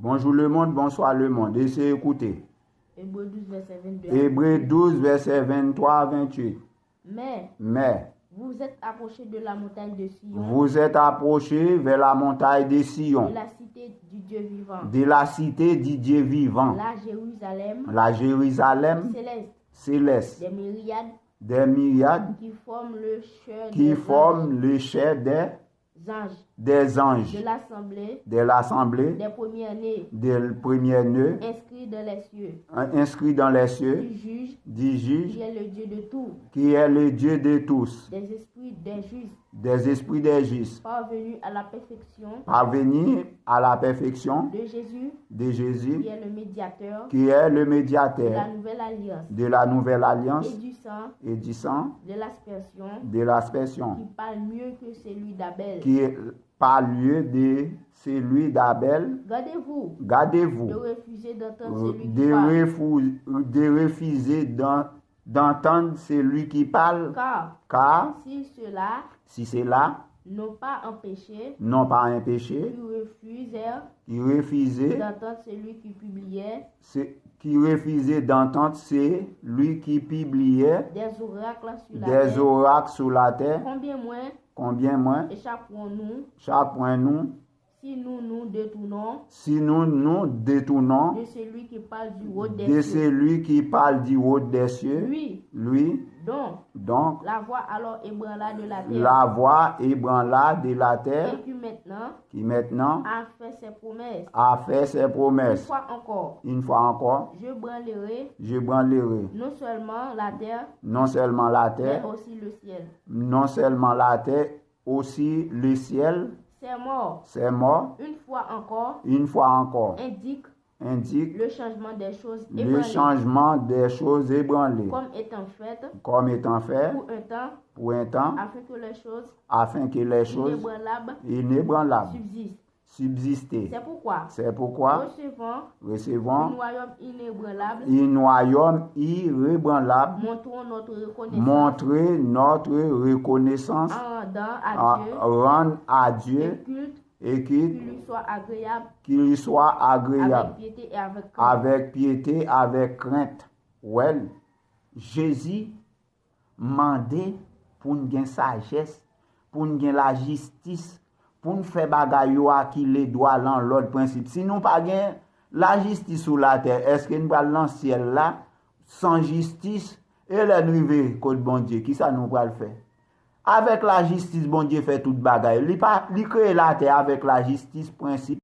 Bonjour le monde, bonsoir le monde. Essayez d'écouter. Hébreux 12, verset 22. Hébreux 12, verset 23 à 28. Mais vous êtes approchés de la montagne de Sion, vous êtes approchés vers la montagne de Sion, de la cité du Dieu vivant, de la cité du Dieu vivant, la Jérusalem céleste, des myriades qui forment le chœur des anges, de l'assemblée, des premiers-nés, inscrits dans les cieux, du juge, qui est le Dieu de tous, des esprits des justes, parvenus à la perfection de Jésus, qui est le médiateur qui est le médiateur de la nouvelle alliance et du sang de l'aspersion qui parle mieux que celui d'Abel. qui est par lieu de celui d'Abel. Gardez-vous de refuser d'entendre celui qui parle. de refuser d'entendre celui qui parle, car si ceux-là n'ont pas un péché, qui refusaient d'entendre celui qui refusaient d'entendre celui qui publiait des oracles sur la terre, combien moins échapperons-nous si nous nous détournons de celui qui parle du haut des de cieux. celui qui parle du haut des cieux, lui, donc la voix alors ébranla de la terre, la voix ébranla de la terre, et qui maintenant a fait ses promesses. Une fois encore, je branlerai non seulement la terre, mais aussi le ciel. non seulement la terre, aussi le ciel. C'est mort. Une fois encore, indique le changement des choses ébranlées, comme étant fait pour un temps, afin que les choses inébranlables subsistent. C'est pourquoi recevons un royaume inébranlable, montrer notre reconnaissance, rendre à Dieu et qu'il lui soit agréable, avec piété, avec crainte. Well, Jésus mandé pour nous gagner sagesse, pour nous gagner la justice, pour nous faire bagaille qui les doit dans l'autre principe. Si nous pas gagner la justice sur la terre, est-ce que nous allons dans le ciel là sans justice et les arriver côté bon Dieu, qui ça nous va le faire? Avec la justice, bon Dieu fait toute bagaille. Il crée la terre avec la justice principe.